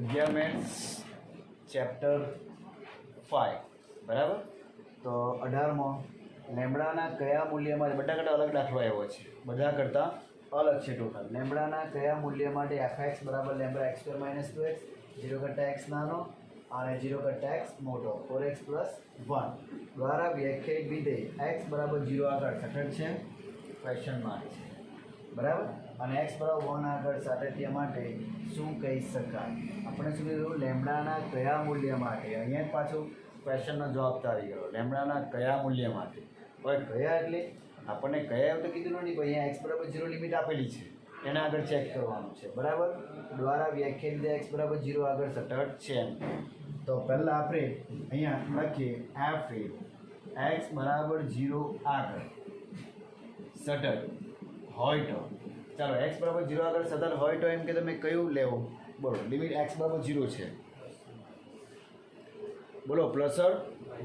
અગિયાર maths chapter 5 બરાબર. તો 18માં લેમ્બડાના કયા મૂલ્ય માટે બધા કરતાં અલગ દાખલો આવ્યો છે, બધા કરતાં અલગ છે ટોટલ. લેમ્બડાના કયા મૂલ્ય માટે fx બરાબર lambda x square minus 2x, 0 કરતાં x નાનો અને 0 કરતાં x મોટો 4x પ્લસ 1 દ્વારા વ્યાખ્યાયિત વિધેય x બરાબર 0 આગળ સતત છે ક્વેશ્ચન માર્ક છે બરાબર, અને x બરાબર 1 આગળ સાતત્ય માટે શું કહી શકાય. આપણે શું કીધું, લેમ્બડાના કયા મૂલ્ય માટે. અહીંયા જ પાછું ક્વેશ્ચનનો જવાબ તો આવી ગયો, લેમ્બડાના કયા મૂલ્ય માટે. હવે કયા એટલે આપણને કયા એવું તો કીધું નથી, પણ અહીંયા x બરાબર 0 લિમિટ આપેલી છે, એના આગળ ચેક કરવાનું છે બરાબર. દ્વારા વ્યાખ્યાયિત x બરાબર 0 આગળ સતત છે એમ. તો પહેલાં આપણે અહીંયા લખીએ f x બરાબર 0 આગળ સતત હોય તો, ચાલો x બરાબર 0 આગળ સતત હોય તો એમ કે તમે કયું લેવો બોલો. લિમિટ x બરાબર 0 છે બોલો, પ્લસ ઓર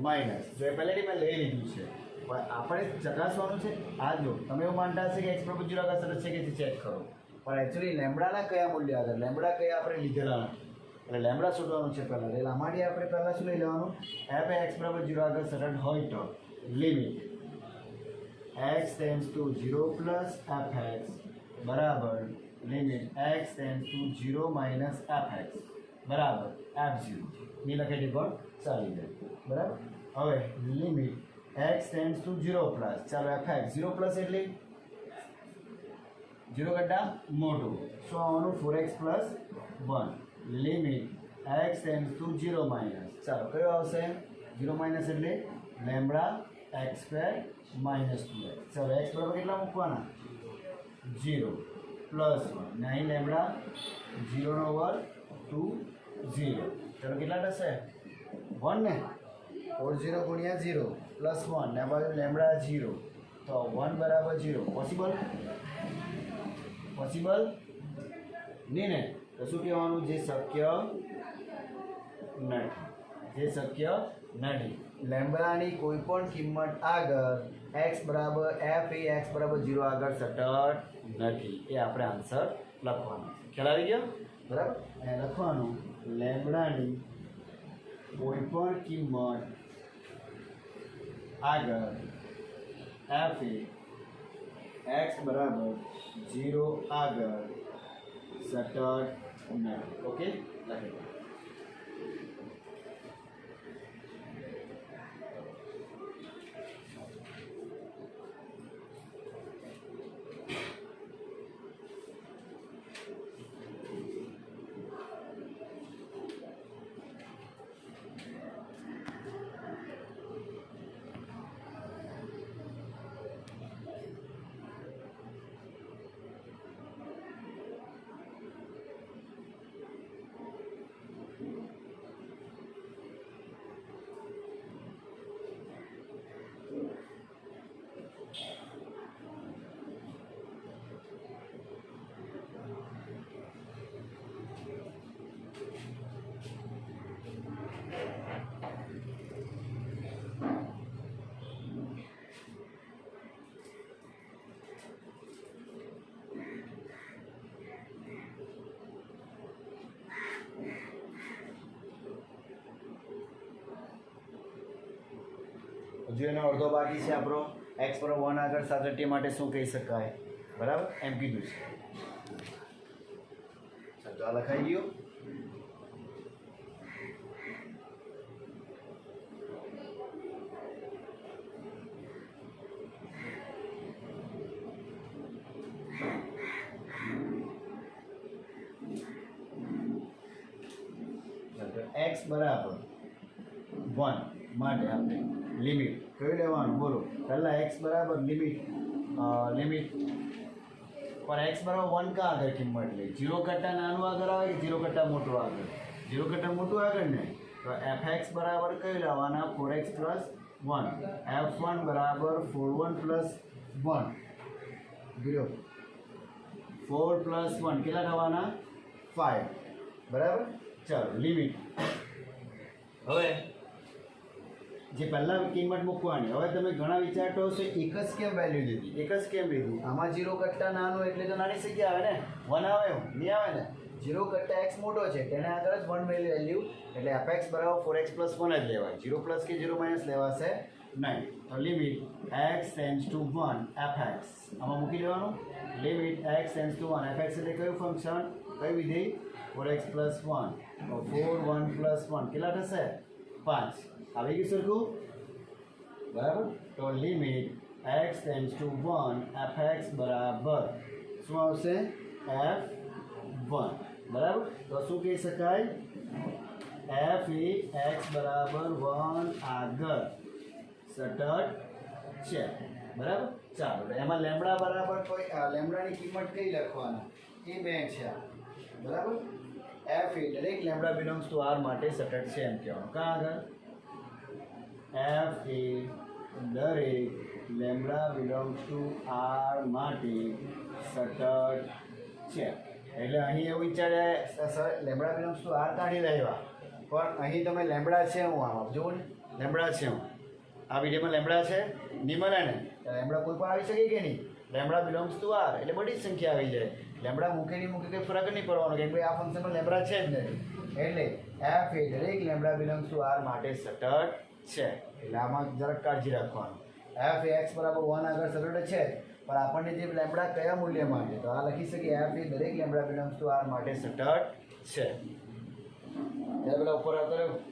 માઇનસ. જો એ પહેલેથી મેં લઈ લીધું છે, પણ આપણે ચકાસવાનું છે. આ જો તમે એવું માનતા હશે કે x બરાબર 0 આગળ સતત છે કે ચેક કરો, પણ એકચ્યુઅલી લેમ્બડાના કયા મૂલ્ય આગળ, લેમ્બડા કયા આપણે લીધેલા નથી, એટલે લેમ્બડા શોધવાનું છે પહેલાં. એટલે આમાંથી આપણે પહેલાં શું લઈ લેવાનું, f x બરાબર 0 આગળ સતત હોય તો limit x tends two 0 plus fx બરાબર limit x tends two 0 minus fx બરાબર f0 ની લખેલી પણ ચાલી જાય બરાબર. હવે limit x tends two 0 plus, ચાલો fx 0 પ્લસ એટલે 0 કરતાં મોટું શું આવવાનું, 4x plus 1 limit x tends two 0 minus, ચાલો કયો આવશે 0 માઇનસ એટલે lambda x square minus 2x. ચાલો x બરાબર કેટલા મૂકવાના 0 પ્લસ 1 ને અહીં લેમ્બડા 0 નો વર્ગ 2 0, ચાલો કેટલા થશે 1 ને 4 0 ગુણ્યા 0 પ્લસ 1 ને બાજુ લેમ્બડા 0, તો 1 બરાબર 0. પોસિબલ નહીં ને, તો શું કહેવાનું, જે શક્ય નથી. લેમ્બડાની કોઈ પણ કિંમત આગળ x બરાબર f એ x બરાબર 0 આગળ સતત નથી, એ આપણે આન્સર લખવાનો. ખ્યાલ આવી ગયો બરાબર. અને લખવાનું લેમ્બડાની કોઈ પણ કિંમત આગળ f એ x બરાબર 0 આગળ સતત નથી. ઓકે લખી દો. હજુ એનો અડધો બાકી છે આપણો. x બરાબર 1 આગળ સાતત્ય માટે શું કહી શકાય બરાબર એમ કીધું છે. ચાલો આ લખાઈ ગયું. x બરાબર 1 માટે આપણે લિમિટ કયું લેવાનું બોલો. પહેલાં x બરાબર લિમિટ પર x બરાબર 1 કા આગળ કિંમત લે, 0 કરતાં નાનું આગળ આવે કે 0 કરતાં મોટું આગળ, 0 કરતાં મોટું આગળ ને, તો fx બરાબર કયું લેવાના 4x પ્લસ 1, f1 બરાબર 4 પ્લસ 1 0 4 પ્લસ 1 કેટલા થવાના 5 બરાબર. ચાલો લિમિટ, હવે જે પહેલાં કિંમત મૂકવાની. હવે તમે ઘણા વિચારતો હશો એક જ કેમ વેલ્યુ લીધી, એક જ કેમ લીધી, આમાં 0 કરતાં નાનું એટલે તો નાની સંખ્યા આવે ને, 1 આવે નહીં આવે ને, 0 કરતાં x મોટો છે તેને આગળ જ 1 વેલ્યુ એટલે fx બરાબર 4x + 1 જ લેવાય. 0 પ્લસ કે 0 માઇનસ લેવાશે નહીં. તો limit x tends two 1 fx આમાં મૂકી દેવાનું. Limit x tends two 1 fx એટલે કયું ફંક્શન, કઈ વિધેય? 4x + 1. તો 4 1 + 1 કેટલા થશે? 5. આવી ગયું સરખું? બરાબર. તો limit x tends two 1 fx બરાબર શું આવશે? f1. બરાબર. તો શું કહી શકાય? f એ x બરાબર 1 આગળ સતત છે. બરાબર. ચાલો એમાં લેમ્બડા બરાબર કોઈ લેમ્બડાની કિંમત કઈ લખવાના એ બે છે. બરાબર. f એ દરેક લેમ્બડા બિલોંગ્સ ટુ r માટે સતત છે એમ કહેવાનું. કાં આગળ f એ દરેક લેમ્બડા બિલોંગ્સ ટુ r માટે સતત છે. એટલે અહીં એવું વિચારે sir lambda belongs to r કાઢી લેવા, પણ અહીં તમે લેમ્બડા છે હું આમ જુઓ ને, લેમ્બડા છે હું આ વિડીયોમાં લેમ્બડા છે નહીં મળે ને, લેમ્બડા કોઈ પણ આવી શકે કે નહીં? લેમ્બડા બિલોંગ્સ ટુ r એટલે બધી જ સંખ્યા આવી જાય. લેમ્બડા મૂકે નહીં મૂકે કંઈ ફરક નહીં પડવાનો, કેમ કે આ ફંક્શનમાં લેમ્બડા છે જ નહીં. એટલે f એ દરેક લેમ્બડા બિલોંગ્સ ટુ r માટે સતત છે. એટલે આમાં જરાક કાળજી રાખવાનું. f એ x બરાબર 1 આગળ સતત છે, પણ આપણને જે લેમ્બડા કયા મૂલ્ય માટે, તો આ લખી શકીએ f એ દરેક લેમ્બડા બિલોંગ્સ ટુ r માટે સતત છે. ત્યારે પેલા ઉપર આવતા રહ્યો.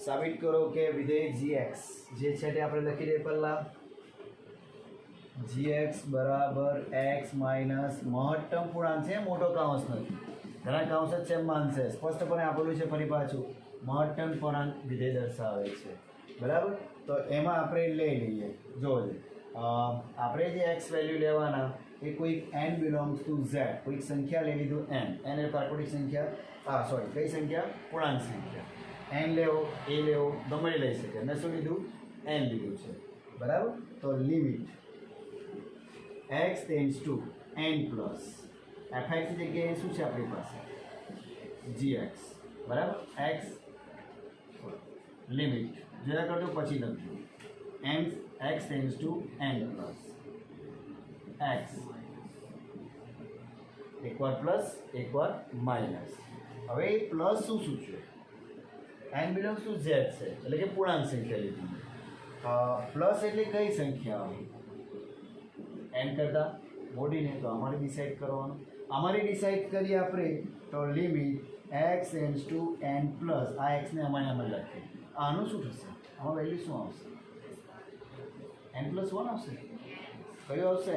સાબિત કરો કે વિધેય gx જે છે તે આપણે લખી દઈએ પહેલા. gx બરાબર x માઇનસ મહત્તમ પૂર્ણાંક છે, મોટો કાઉન્સ નથી. ઘણા કાઉન્સ જ છે માનશે, સ્પષ્ટપણે આપેલું છે. ફરી પાછું મહત્તમ પૂર્ણાંક વિધેય દર્શાવે છે. બરાબર. તો એમાં આપણે લઈ લઈએ. જોજો આપણે જે x વેલ્યુ લેવાના એ કોઈક n બિલોંગ્સ ટુ z, કોઈક સંખ્યા લઈ લીધું n એટલે પ્રાકૃતિક સંખ્યા, સોરી કઈ સંખ્યા? પૂર્ણાંક સંખ્યા. n લેવો, a લેવો, ગમે લઈ શકે. મેં શું લીધું? n લીધું છે. બરાબર. તો limit x tends to n plus fx ની જગ્યાએ શું છે આપણી પાસે? gx. બરાબર. x લિમિટ જરા કરતો પછી લખજો. x tends to n plus x એકવાર પ્લસ એકવાર માઇનસ. હવે એ પ્લસ શું સૂચવે? n બિલોંગ્સ ટુ z છે એટલે કે પૂર્ણાંક સંખ્યા લીધી. પ્લસ એટલે કઈ સંખ્યા આવે? n કરતાં મોટીને. તો અમારે ડિસાઈડ કરવાનું. અમારે ડિસાઈડ કરીએ આપણે તો limit x tends to n plus આ x ને અમારે આમાં લખીએ. આનું શું થશે? આમાં વેલ્યુ શું આવશે? n + 1 આવશે. કયું આવશે?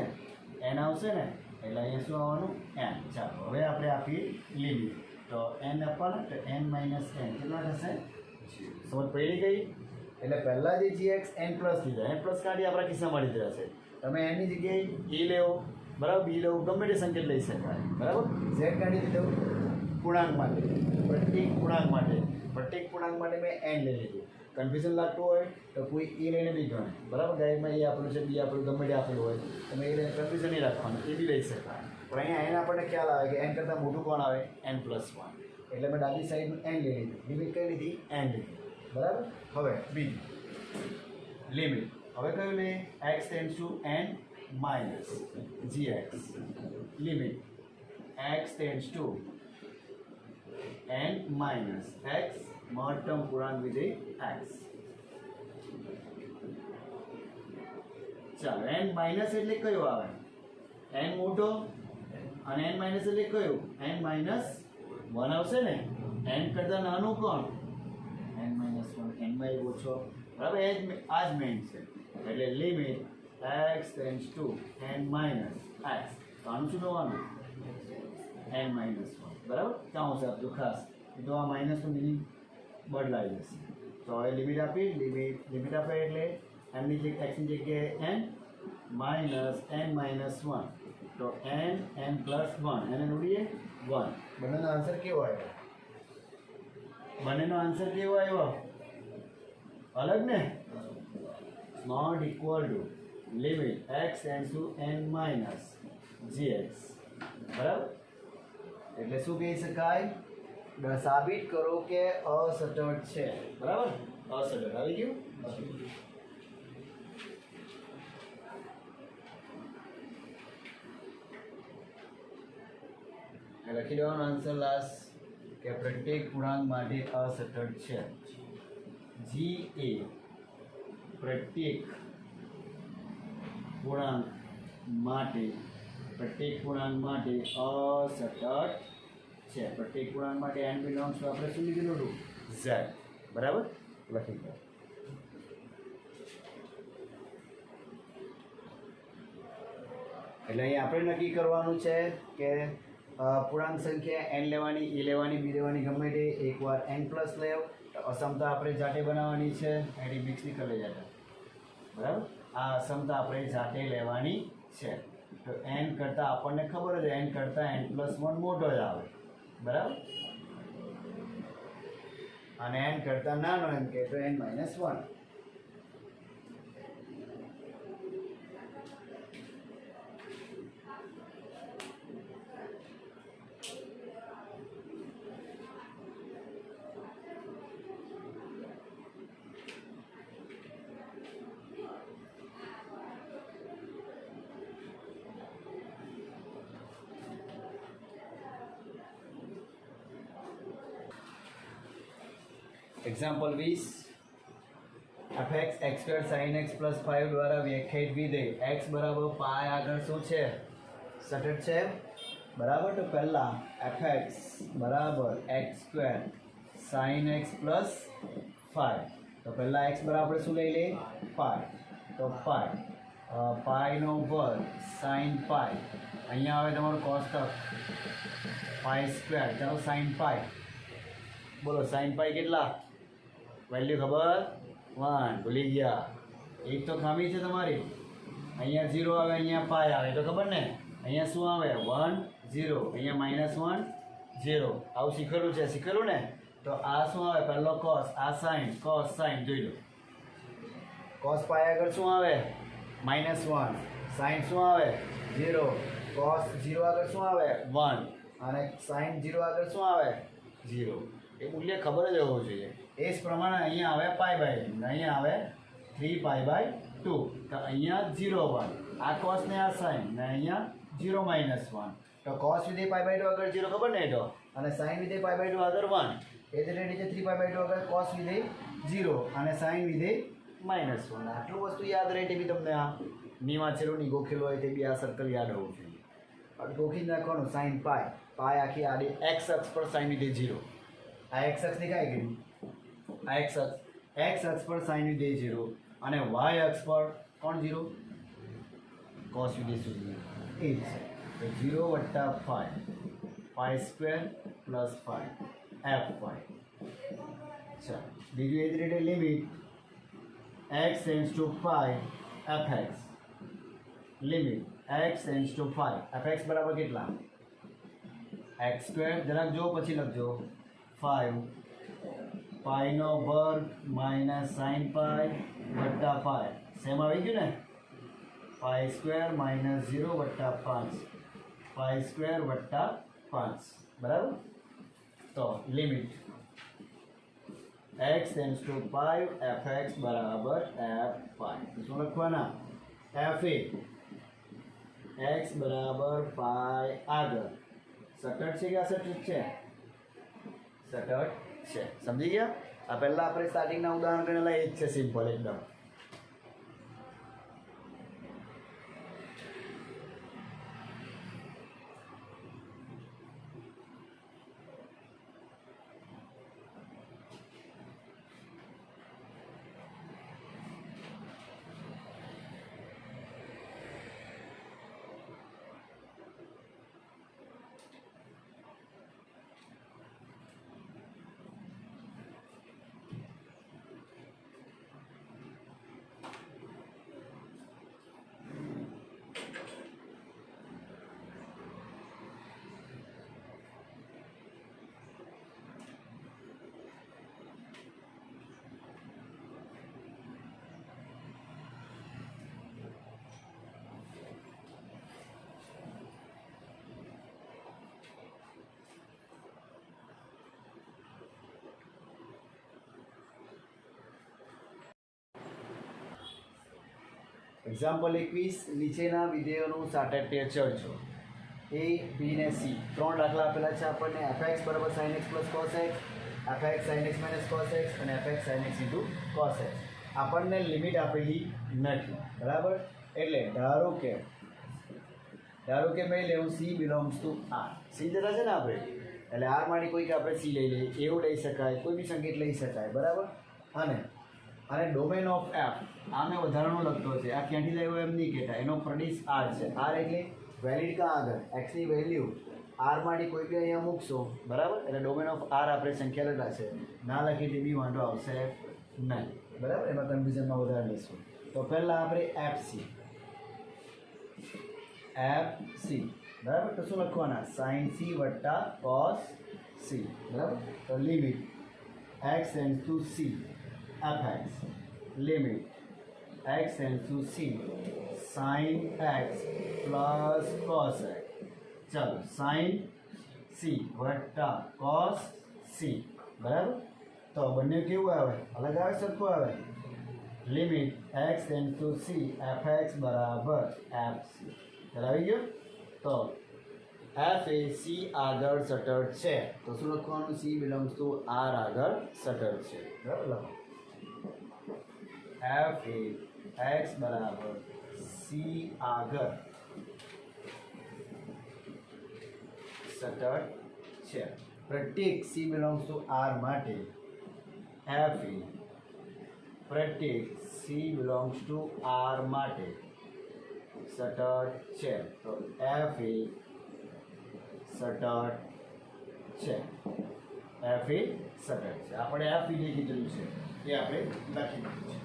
n આવશે ને, એટલે અહીંયા શું આવવાનું? n. ચાલો હવે આપણે આપીએ લિમિટ. તો n આપવાના તો n - n કેટલા થશે? સમજ પડી ગઈ? એટલે પહેલાં જે gx n પ્લસ લીધા, n પ્લસ કાઢી આપણા કિસ્સામાં લીધા છે. તમે n ની જગ્યાએ e લેવો, બરાબર, b લેવો, ગમે તે સંકેત લઈ શકાય. બરાબર. z કાઢી દીધો પૂર્ણાંક માટે, પ્રત્યેક પૂર્ણાંક માટે મેં n લઈ લીધું. કન્ફ્યુઝન લાગતું હોય તો કોઈ એ લઈને બી ગણે. બરાબર. ગાઈડમાં એ આપેલું છે, બી આપેલું, ગમે તે આપેલું હોય તમે એ લઈને કન્ફ્યુઝન નહીં રાખવાનું, એ બી લઈ શકાય. પણ અહીંયા n આપણને ખ્યાલ આવે કે n કરતાં મોટું કોણ આવે? n + 1. એટલે મેં ડાબી સાઈડનું n લઈ લીધું. લિમિટ કઈ લીધી? n લીધી. બરાબર. હવે બીજું લિમિટ હવે કયું લે? x tends to n minus gx. Limit x tends to n minus x મહત્તમ પૂર્ણાંક વિધેય x. ચાલો n માઇનસ એટલે કયો આવે? n મોટો અને n માઇનસ એટલે કયું? n - 1 આવશે ને. n કરતાં નાનું કોણ? n - 1. n માં એક ઓછો. બરાબર. આ જ મેઇન છે. એટલે limit x tends to n minus x. તો આનું શું થવાનું? n - 1. બરાબર. કાઉન્સ આપજો ખાસ, તો આ માઇનસનું મિનિંગ બદલાઈ જશે. તો હવે લિમિટ આપી, લિમિટ આપે એટલે n ની જગ્યાએ x ની જગ્યાએ n માઇનસ n - 1. તો n + 1 એને ઉડીએ 1. બંનેનો આન્સર કેવો આવ્યો? બંનેનો આન્સર કેવો આવ્યો? અલગ ને? Not equal to. Limit x tends to n minus gx બરાબર. એટલે શું કહી શકાય? સાબિત કરો કે અસતત છે. બરાબર, અસતત આવી ગયું. લખી દેવાનો આન્સર લાસ્ટ કે પ્રત્યેક પૂર્ણાંક માટે અસતત છે. જી એ પ્રત્યેક પૂર્ણાંક માટે અસતત છે. પ્રત્યેક પૂર્ણાંક માટે n બિલોંગ્સ ટુ આપણે શું લીધેલું હતું? z. બરાબર, લખી દો. એટલે અહીં આપણે નક્કી કરવાનું છે કે પૂર્ણાંક સંખ્યા n લેવાની, e લેવાની, b લેવાની, ગમે તે. એકવાર n પ્લસ લેવ તો અસમતા આપણે જાતે બનાવવાની છે. એડી મિક્સ નહીં કરી લેતા. બરાબર, આ અસમતા આપણે જાતે લેવાની છે. તો n કરતાં આપણને ખબર જ n કરતાં n+1 મોટો જ આવે. બરાબર, અને n કરતાં નાનો એમ કે તો n-1. Example 20 fx x² sin x + 5 દ્વારા વ્યાખ્યાયિત વિધેય x બરાબર પાય આગળ શું છે? સતત છે. બરાબર, તો પહેલા fx બરાબર x² sin x + 5. તો પહેલા x બરાબર શું લઈ લે? પાય. તો પાય પાયનો વર્ગ sin પાય. અહીંયા આવે તમારું કોષ્ટક π². ચાલો sin પાય બોલો. sin પાય કેટલા? વેલ્યુ ખબર? 1. ભૂલી ગયા. એક તો ખામી છે તમારી. અહીંયા 0 આવે, અહીંયા પાય આવે તો ખબર ને. અહીંયા શું આવે? 1 0. અહીંયા -1 0. આવું શીખેલું છે, શીખેલું ને. તો આ શું આવે? પહેલો cos, આ sin, cos sin જોઈ લો. cos પાય આગળ શું આવે? -1. sin શું આવે? 0. cos 0 આગળ શું આવે? 1. અને sin 0 આગળ શું આવે? 0. એ મૂલ્ય ખબર જ હોવું જોઈએ. એ જ પ્રમાણે અહીંયા આવે π/2, અહીંયા આવે 3π/2. તો અહીંયા 0 1. આ cos ને આ sin ને અહીંયા 0 -1. તો cos વિધેય π/2 આગળ 0 ખબર ને તો, અને sin વિધેય π/2 આગળ 1. એ જ રીતે 3π/2 આગળ cos વિધેય 0 અને sin વિધેય -1. આટલું વસ્તુ યાદ રહે તે બી તમને આ ની વાંચેલું ની ગોખેલું હોય તે બી આ સર્કલ યાદ હોવું જોઈએ. ગોખી જ નાખવાનું sin પાય. પાય આખી આડી x અક્ષ પર sin વિધેય 0. આ x અક્ષ દેખાય ગયું. આ x અક્ષ પર sin વિધેય 0 અને y અક્ષ પર કોણ 0? cos વિધેય 0. એ જ છે. તો 0 + 5 π² + 5 f5. ચાલો બીજું એ જ રીતે limit x → 5 fx. Limit x → 5 fx બરાબર કેટલા? x². જરાક જો પછી લખજો 5 પાઈનો વર્ગ -sin પાય વત્તા પાય. સેમ આવી ગયું ને? π² - 0 + 5 π² + 5. બરાબર. તો લિમિટ x → 5 fx બરાબર f5. શું લખવાના? fa x બરાબર પાય આગળ સતત છે કે અસતત છે? સતત છે. સમજી ગયા? આ પહેલા આપણે સ્ટાર્ટિંગના ઉદાહરણ ગણેલા એ જ છે, સિમ્પલ એકદમ. એક્ઝામ્પલ 21 નીચેના વિધેયોનું સાતત્ય ચડજો. A, B ને C 3 દાખલા આપેલા છે આપણને. fx બરાબર sin x plus cos x, fx sin x minus cos x અને fx sin x into cos x. આપણને લિમિટ આપેલી નથી, બરાબર. એટલે ધારો કે મેં લેવું C belongs to R. C જરા છે ને આપણે, એટલે R માંથી કોઈક આપણે C લઈ લઈએ, એવું લઈ શકાય, કોઈ બી સંકેત લઈ શકાય, બરાબર. અને ડોમેન ઓફ f આ મેં વધારાનો લખતો છે, આ ક્યાંથી લાવ્યો એમ નહીં કહેતા, એનો પ્રદેશ R છે. R એટલે વેલિડ કાં આગળ એક્સની વેલ્યુ R માંથી કોઈ બી અહીંયા મૂકશો, બરાબર. એટલે ડોમેન ઓફ R આપણે સંખ્યા લેતા છે, ના લખી તે બી વાંધો આવશે નહીં, બરાબર. એમાં કન્ફ્યુઝનમાં વધારે લઈશું. તો પહેલાં આપણે FC, બરાબર. તો શું લખવાના? sin C વત્તા cos C, બરાબર. તો limit x tends two C fx, limit x tends two C sin x plus cos x. ચાલો, sin C વત્તા cos C, બરાબર. તો બંને કેવું આવે? અલગ આવે, સરખું આવે? Limit x tends two C fx બરાબર fc. આવી ગયો. તો f એ C આગળ સટર્ડ છે, તો શું લખવાનું? C બિલોંગ્સ ટુ R આગળ સટર્ડ છે, બરાબર. લખો f એ x બરાબર C આગળ સટર્ડ છે. પ્રત્યેક C બિલોંગ્સ ટુ R માટે f એ પ્રત્યેક C બિલોંગ્સ ટુ R માટે સટર્ડ છે. તો f એ સટર્ડ છે, f એ સટર્ડ છે. આપણે f વિધેય કીધેલું છે એ આપણે લખી દીધું છે.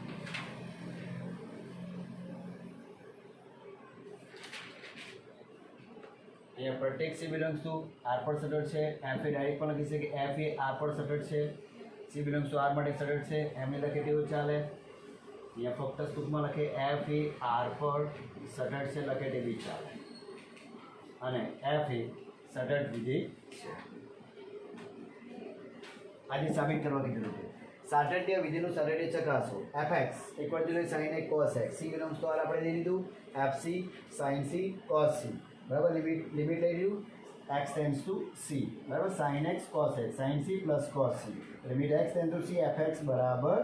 અહીંયા પ્રત્યેક C બિલોંગ્સ ટુ R પર સટર્ડ છે. f એ ડાયરેક્ટ પણ લખી શકે, f એ R પર સટર્ડ છે. C બિલોંગ્સ ટુ R માટે સટર્ડ છે, એમ એ લખે તેવું ચાલે. અહીંયા ફક્ત ટૂંકમાં લખે f એ R પર સટર્ડ છે, લખે તે બી ચાલે. અને f એ સટર્ડ વિધેય છે. આજે સાબિત કરવા કીધું છે. સાતત્ય વિધેયનું સાતત્ય ચકાસો. fx equal to sin x cos x. C belongs to R આપણે લઈ લીધું, fc sin C cos C, બરાબર. લિમિટ લઈ લીધું x ટેન્ડ્સ ટુ C, બરાબર. sin x cos x, sin C plus cos C, limit x tends two C fx બરાબર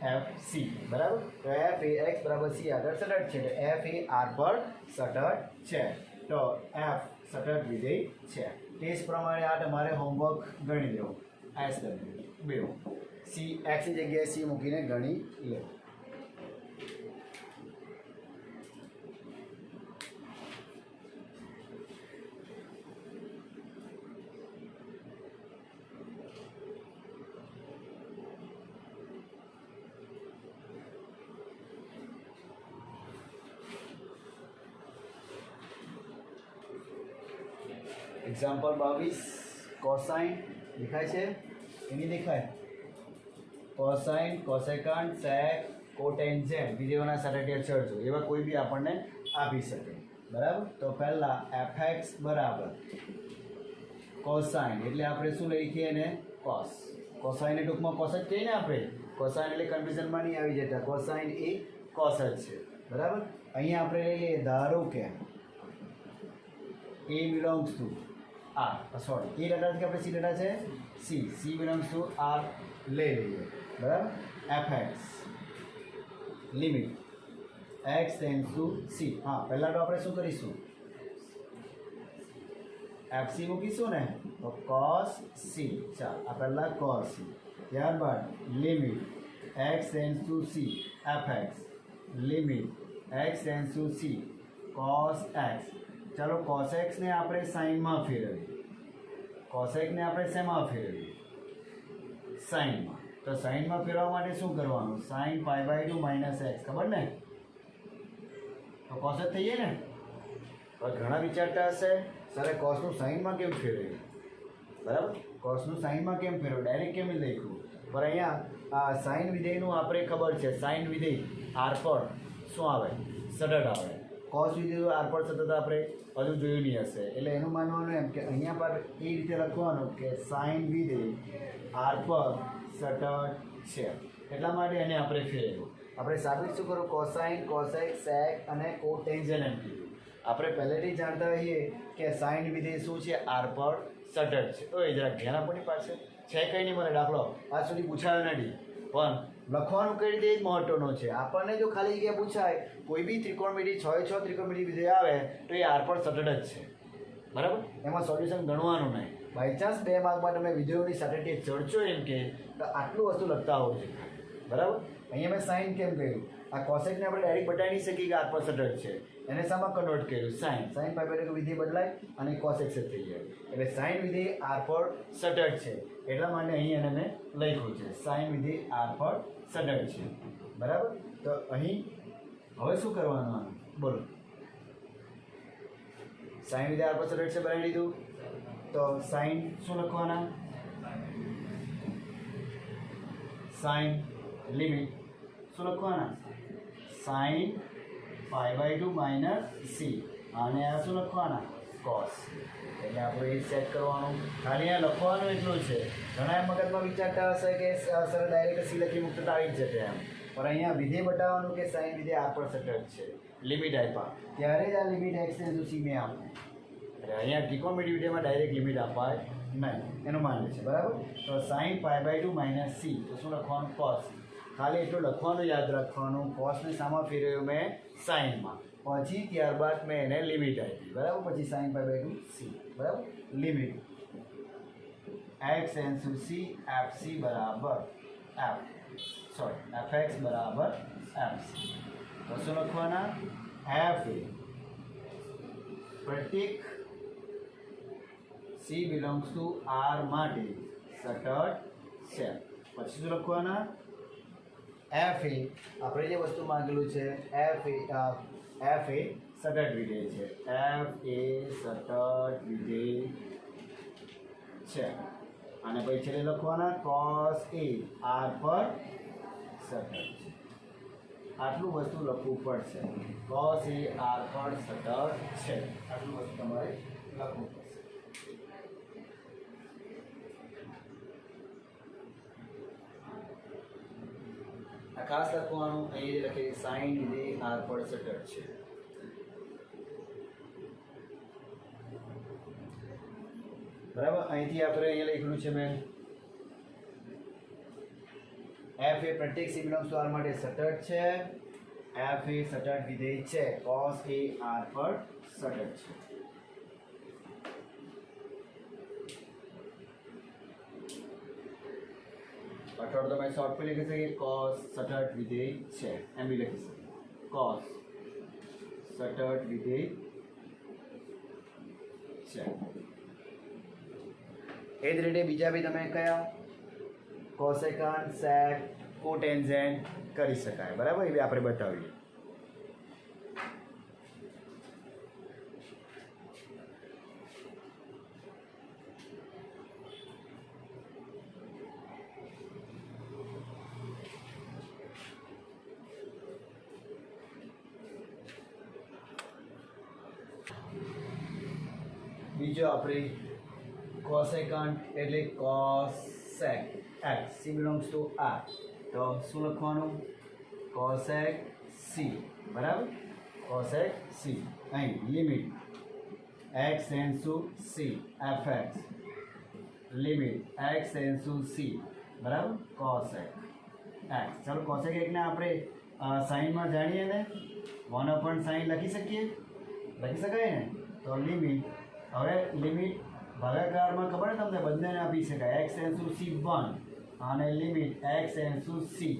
fc, બરાબર. તો f એ x બરાબર C આગળ સટર્ડ છે, એટલે f એ R પર સટર્ડ છે. તો f સટર્ડ વિધેય છે. તે જ પ્રમાણે આ તમારે હોમવર્ક ગણી લેવું. SW બેઉ C x ની જગ્યાએ C મૂકીને ગણી લેવું. એક્ઝામ્પલ 22 કોસાઇન દેખાય છે? એની દેખાય કોસાઇન, કોસેકન્ટ, સેક, કોટેન્જેન્ટ વિધેયોના સાતત્ય ચડજો એવા કોઈ બી આપણને આપી શકે, બરાબર. તો પહેલા fx બરાબર કોસાઇન, એટલે આપણે શું લખીએ એને? કોસ. કોસાઇનને ટૂંકમાં કોસ જ કહીએ ને આપણે. કોસાઇન એટલે કન્ફ્યુઝનમાં નહીં આવી જતા, કોસાઇન એ કોસ જ છે, બરાબર. અહીંયા આપણે લઈ લઈએ, ધારો કે A belongs to R, sorry A data કે આપણે C ડેટા છે C બિલોંગ્સ ટુ R લઈ લઈએ, બરાબર. fx limit x tends two C. હા, પહેલાં તો આપણે શું કરીશું? fc મૂકીશું ને, તો cos C. ચાલ, આ પહેલાં cos C, ત્યારબાદ limit x tends two C fx, limit x tends two C cos x. ચાલો, cos x ને આપણે સાઇનમાં ફેરવીએ. cos x ને આપણે શેમાં ફેરવીએ? સાઇનમાં. તો સાઇનમાં ફેરવવા માટે શું કરવાનું? sin π/2 માઇનસ x, ખબર ને? તો cos જ થઈએ ને. હવે ઘણા વિચારતા હશે, સર cosનું સાઇનમાં કેમ ફેરવ્યું? બરાબર, cosનું સાઇનમાં કેમ ફેરવ્યું? ડાયરેક્ટ કેમ લખ્યું? પણ અહીંયા સાઇન વિધેયનું આપણે ખબર છે, સાઇન વિધેય R પર શું આવે? સતત આવે. cos વિધેય R પર સતત આપણે હજુ જોયું નહીં હશે, એટલે એનું માનવાનું એમ કે અહીંયા પર એ રીતે લખવાનું કે સાઇન વિધેય R પર સતત છે, એટલા માટે એને આપણે ફેરવ્યું. આપણે સાબિત શું કરું? કોસાઇન, કોસેક, સેક અને કોટેન્જન એમ કીધું. આપણે પહેલેથી જાણતા હોઈએ કે સાઇન વિધેય શું છે? આર પર સતત છે. ઓય જરા ધ્યાન આપવાની પાસે છે કંઈ નહીં મને દાખલો આજ સુધી પૂછાયો નથી, પણ લખવાનું કઈ રીતે જ મહત્વનું છે. આપણને જો ખાલી જગ્યા પૂછાય કોઈ બી ત્રિકોણમિતિ 6x6 ત્રિકોણમિતિ વિધેય આવે તો એ આર પર સતત જ છે, બરાબર. એમાં સોલ્યુશન ગણવાનું નહીં. બાયચાન્સ 2 માર્કમાં તમે વિધેયોની સાથે ચડશો એમ કે તો આટલું વસ્તુ લખતા હોવું જોઈએ, બરાબર. અહીંયા મેં સાઇન કેમ કહ્યું? આ કોસેકને આપણે ડાયરેક્ટ બતાવી નહીં શકીએ કે આર પર સતત છે, એને શામાં કન્વર્ટ કર્યું? સાઇન. સાઇન પાઈ બાય વિધેય બદલાય અને કોસેક સેટ થઈ જાય, એટલે સાઇન વિધેય આર પર સતત છે. એટલા માટે અહીં એને મેં લખ્યું છે સાઇન વિધેય આર પર સતત છે, બરાબર. તો અહીં હવે શું કરવાનું આનું બોલો? સાઇન વિધેય આર પર સતત છે બનાવી લીધું, તો સાઇન શું લખવાના? સાઇન લિમિટ શું લખવાના? Sine pi by 2 minus c, અને આ શું લખવાના? કોસ. એટલે આપણે એ સેટ કરવાનું. ખાલી આ લખવાનું એટલું છે. ઘણા મગજમાં વિચારતા હશે કે સર ડાયરેક્ટ સી લખી મુક્ત આવી જ જશે એમ, પણ અહીંયા વિધેય બતાવવાનું કે સાઇન વિધેય આર પર સતત છે. લિમિટ આપ્યા ત્યારે જ આ લિમિટ એક્સ ટેન્સ સી મેં આપવું. એટલે અહીંયા ત્રિકોણમિતિ વિધેયમાં ડાયરેક્ટ લિમિટ અપાય નહીં, એનું માનવું છે, બરાબર. તો sine pi by 2 minus c, તો શું લખવાનું? કોસ. ખાલી એટલું લખવાનું યાદ રાખવાનું. કોસને સામા ફેરવ્યો મેં સાઇનમાં, પછી ત્યારબાદ મેં એને લિમિટ આપી, બરાબર. પછી સાઇન પાઈ બાય 2 સી, બરાબર. Limit x tends to C F C બરાબર એફ એક્સ બરાબર એફ સી. તો શું લખવાના? એફ એ પ્રત્યેક સી બિલોંગ્સ ટુ આર માટે સતત છે. પછી શું લખવાના? એફ એ આપણે જે વસ્તુ માંગેલું છે એફ એ સતત વિધેય છે. એફ એ સતત વિધેય છે. અને પછી છેલ્લે લખવાના કોસ એ આર પર સતત છે. આટલું વસ્તુ લખવું પડશે. કોસ એ આર પર સતત છે, આટલું વસ્તુ તમારે લખવું પડશે. ખાસ લખવાનું અહીં લખે સાઇન વિધેય આર પર સતત છે. બરાબર. અહીંથી આપણે અહીંયા લખ્યું છે મેં એફ એ પ્રત્યેક સી બિલોંગ્સ ટુ આર માટે સતત છે. એફ એ સતત વિધેય છે. કોસ એ આર પર સતત છે. અથવા તો મેં શોર્ટ પર લખી શકીએ કોસ સતત વિધેય છે, એમ બી લખી શકીએ. કોસ સતત વિધેય છે. એ જ રીતે બીજા બી તમે કયા કોસેકન્ટ, સેક, કોટેન્જેન્ટ કરી શકાય, બરાબર. એ બી આપણે બતાવીએ. બીજો આપણે કોસેકન્ટ એટલે cosec x C belongs to R, તો શું લખવાનું? કોસેક સી, બરાબર. Cosec C. અહીં limit x tends to C f x, limit x tends to C, બરાબર. Cosec x. ચાલો કોસેક એકને આપણે સાઇનમાં જાણીએ ને 1/sin લખી શકીએ, લખી શકાય ને. તો લિમિટ, હવે લિમિટ ભાગાકારમાં ખબર ને તમને બંનેને આપી શકાય. એક્સ ટેન્સ ટુ સી 1 અને limit x tends to C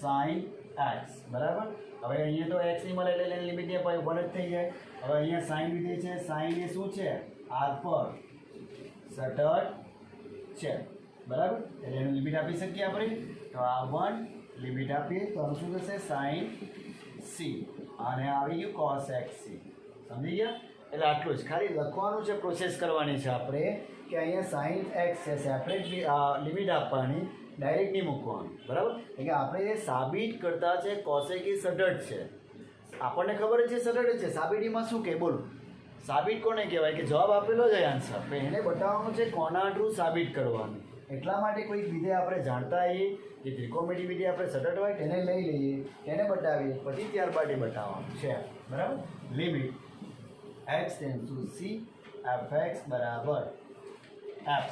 sine x, બરાબર. હવે અહીંયા તો એક્સ નહીં મળે એટલે લિમિટ ને 1 જ થઈ જાય. હવે અહીંયા સાઇન વિધેય છે. સાઇન એ શું છે? આર પર સતત છે, બરાબર. એટલે એનું લિમિટ આપી શકીએ આપણે. તો આ 1 લિમિટ આપીએ તો આનું શું થશે? સાઇન સી, અને આવી ગયું કોસ એક્સ સી. સમજી ગયા? એટલે આટલું જ ખાલી લખવાનું છે, પ્રોસેસ કરવાની છે આપણે કે અહીંયા સાઇન એક્સ છે, સેપરેટ લિમિટ આપવાની, ડાયરેક્ટ નહીં મૂકવાનું, બરાબર. એટલે કે આપણે એ સાબિત કરતા છે કોસેક એ સતત છે. આપણને ખબર જ છે સતત જ છે. સાબિતીમાં શું કે બોલો? સાબિત કોને કહેવાય? કે જવાબ આપેલો જ આન્સર, એને બતાવવાનું છે કોના થ્રુ સાબિત કરવાનું. એટલા માટે કોઈક વિધેય આપણે જાણતા આવીએ કે ત્રિકોણમિતિ વિધેય આપણે સતત હોય તેને લઈ લઈએ, તેને બતાવીએ, પછી ત્યારબાદ એ બતાવવાનું છે, બરાબર. Limit x tend to c fx બરાબર f.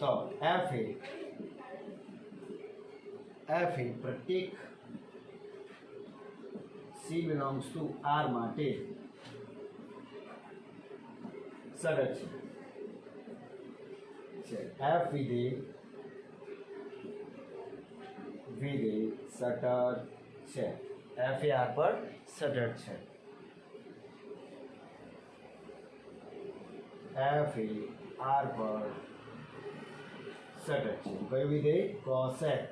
તો f એ પ્રત્યેક c બિલોંગ્સ ટુ r માટે સતત છે. f વિધેય સતત છે. f એ r પર સતત છે. f એ r પર સતત છે. કયું વિધેય? કોસેક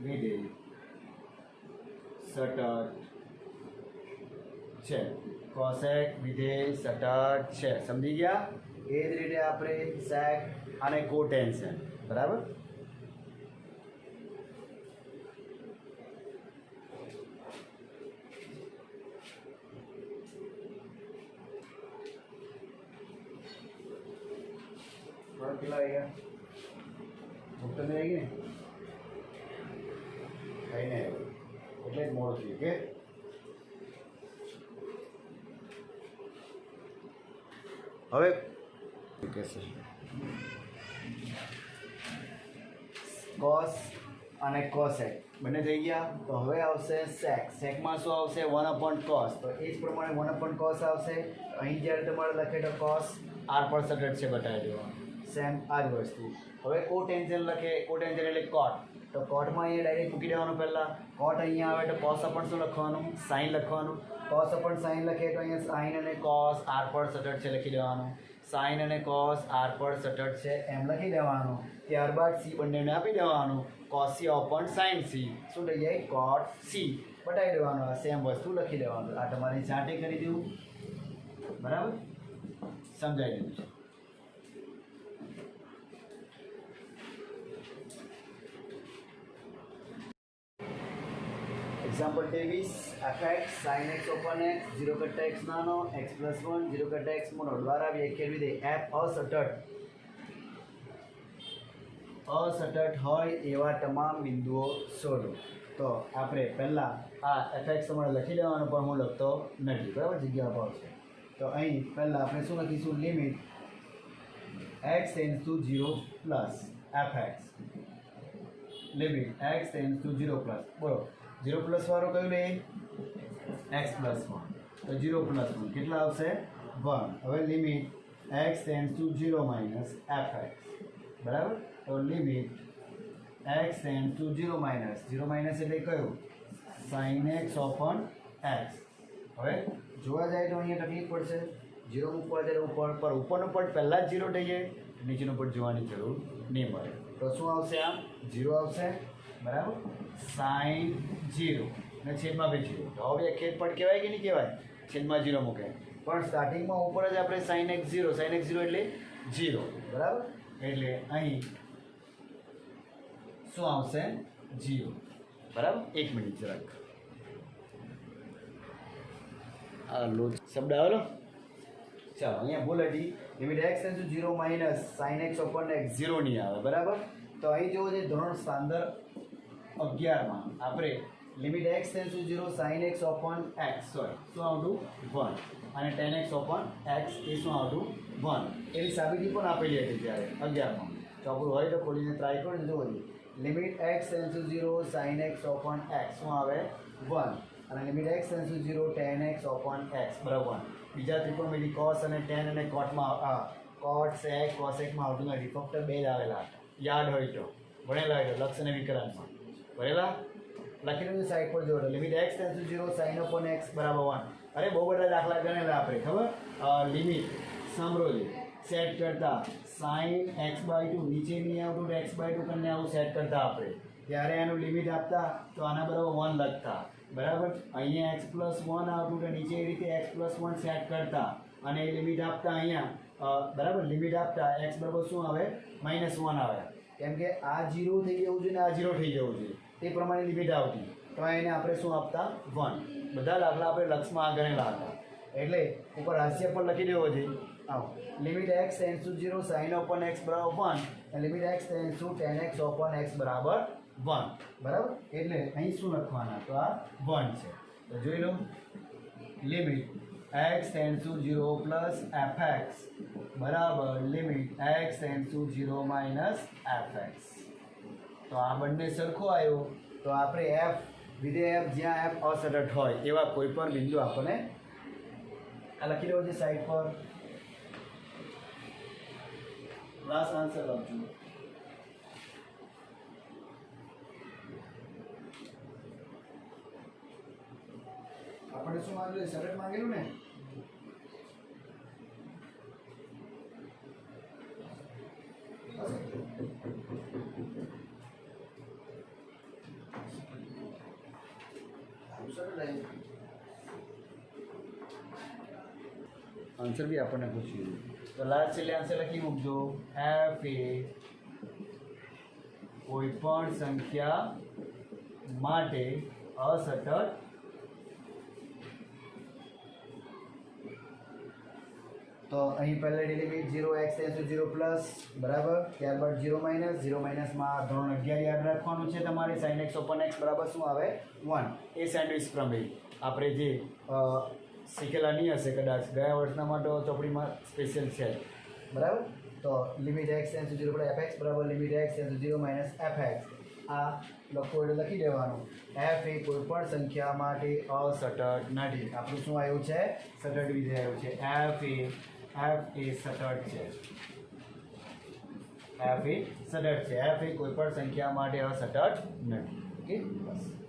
વિધેય સતત છે. કોસેક વિધેય સતત છે. સમજી ગયા? એ જ રીતે આપણે સેક અને કોટેન્શન, બરાબર. કેટલા આવી ગયા? ભૂખ તમે આવી ગઈ ને? કઈ નહીં એટલે જ મોડું થયું કે હવે કોસ અને કોસેક બંને થઈ ગયા. તો હવે આવશે સેક. સેકમાં શું આવશે? 1/cos. તો એ જ પ્રમાણે 1/cos આવશે. અહીં જ્યારે તમારે લખે તો cos r પર સતત છે બતાવી દેવાનું, સેમ આ જ વસ્તુ. હવે કોટેન્જન લખે, કોટેન્જન એટલે કોટ. તો કોટમાં અહીંયા ડાયરેક્ટ મૂકી દેવાનું. પહેલાં કોટ અહીંયા આવે તો કોસ અપણ શું લખવાનું? સાઇન લખવાનું. કોસ અપણ સાઇન લખે તો અહીંયા સાઇન અને કોસ r પર સતત છે લખી દેવાનું. સાઇન અને કોસ r પર સતત છે એમ લખી દેવાનું. ત્યારબાદ c બંનેને આપી દેવાનું. કોસ c અપણ સાઇન c શું થઈ જાય? કોટ c બતાવી દેવાનું. આ સેમ વસ્તુ લખી દેવાનું. આ તમારે જાતે કરી દેવું, બરાબર. સમજાઈ દીધું છે. Example 23 fx sin x upon x 0 કરતા x નાનો x plus 1 0 કરતા x મોટો દ્વારા વ્યાખ્યાયિત વિધેય f અસતત હોય એવા તમામ બિંદુઓ શોધો. તો આપણે પહેલાં આ fx તમારે લખી દેવાનું, પણ હું લખતો નથી, બરાબર, જગ્યા અભાવ છે. તો અહીં પહેલાં આપણે શું લખીશું? Limit x tends two 0 plus fx. Limit x tends two 0 plus, બોલો 0 પ્લસ વાળું કયું લે? x plus 1. તો 0 પ્લસ 1 કેટલા આવશે? 1. હવે limit x tends two 0 minus fx, બરાબર. તો limit x tends two 0 minus એટલે કયું? sin x open x. હવે જોવા જાય તો અહીંયા તકલીફ પડશે. 0 મૂકવા જાય ઉપર, પર ઉપરનું પદ પહેલાં જ 0 થઈ જાય, નીચેનું પદ જોવાની જરૂર નહીં મળે. તો શું આવશે? આમ 0 આવશે, બરાબર. સાઇન 0 અને છેદમાં બી 0. તો હવે ખેદ પદ કહેવાય કે નહીં કહેવાય? છેદમાં 0 મૂકે. પણ સ્ટાર્ટિંગમાં ઉપર જ આપણે sin x 0 એટલે 0, બરાબર. એટલે અહીં શું આવશે? 0, બરાબર. 1 મિનિટ જરાક આ લો શબ્દ આવેલો. ચાલો અહીંયા ભૂલ હતી. Limit x tends two 0 minus sin x open x 0 નહીં આવે, બરાબર. તો અહીં જોવો છે ધોરણ 11માં આપણે limit x tends two 0 sin x open x, sorry શું આવતું? 1 અને tan x ઓપન x એ શું આવતું? 1. એવી સાબિતી પણ આપેલી હતી ત્યારે 11માં. ચોપડું હોય તો ખોલીને ટ્રાય કરો ને જોવો. Limit x tends two 0 sin x open x શું આવે? 1. અને limit x tends two 0 tan x open x બરાબર 1. બીજા ત્રિકોણમિતિ cos અને tan અને cotમાં cot sec cosecમાં આવતું નથી, ફક્ત 2 જ આવેલા હતા. યાદ હોય તો, ભણેલા હોય તો લક્ષ અને વિકલનમાં ભણેલા લખી દીધું સાઈડ પર જોડો. Limit x tends two 0 sin open x બરાબર 1. અરે બહુ બધા દાખલા ગણેલા આપણે, ખબર? લિમિટ સાંભળો સેટ કરતા sin x/2 નીચે નહીં આવતું તો x/2 કરીને આવું સેટ કરતા આપણે, ત્યારે એનું લિમિટ આપતા તો આના બરાબર 1 લખતા, બરાબર. અહીંયા x પ્લસ 1 આવતું તો નીચે એ રીતે x પ્લસ 1 સેટ કરતા અને એ લિમિટ આપતા અહીંયા, બરાબર. લિમિટ આપતા x બરાબર શું આવે? -1 આવે. કેમ કે આ 0 થઈ જવું જોઈએ ને આ 0 થઈ જવું જોઈએ, તે પ્રમાણે લિમિટ આવતી. તો એને આપણે શું આપતા? 1. બધા દાખલા આપણે લક્ષમાં આ ગણેલા હતા. એટલે ઉપર હાસ્ય પર લખી દેવો છે આવો limit x tends to 0 sin open x બરાબર 1 અને limit x tends two tan x open x બરાબર 1 બરાબર એટલે અહીં શું લખવાના તો આ 1 છે તો જોઈ લો limit x tends to 0 plus fx બરાબર limit x tends to 0 minus fx તો આ બંને સરખો આવ્યો તો આપણે f વિધેય f જ્યાં f અસતત હોય એવા કોઈ પણ બિંદુ આપણને આ લખી દેવો છે સાઈડ પર લાસ્ટ આન્સર લખજો આપણે શું માંગેલું સતત માંગેલું ને આન્સર બી આપણને પૂછ્યું તો લાસ્ટ છેલ્લે આન્સર લખી મૂકજો f એ કોઈ પણ સંખ્યા માટે અસતત તો અહીં પહેલાં limit 0 x tends to 0 plus બરાબર ત્યારબાદ 0 માઇનસમાં ધોરણ 11 યાદ રાખવાનું છે તમારે sin x ઓપન x બરાબર શું આવે 1 એ સેન્ડવિચ પ્રમેય આપણે જે શીખેલા નહીં હશે કદાચ ગયા વર્ષના માટે ચોપડીમાં સ્પેશિયલ છે બરાબર તો લિમિટ x ટેન્સ ટુ 0 પર fx બરાબર limit x tends to 0 minus fx આ લખો એટલે લખી દેવાનું f એ કોઈ પણ સંખ્યા માટે અસતત નથી આપણું શું આવ્યું છે સતત વિધેય આવ્યું છે f એ સતત છે f એ સતત છે f એ કોઈ પણ સંખ્યા માટે અસતત નથી ઓકે બસ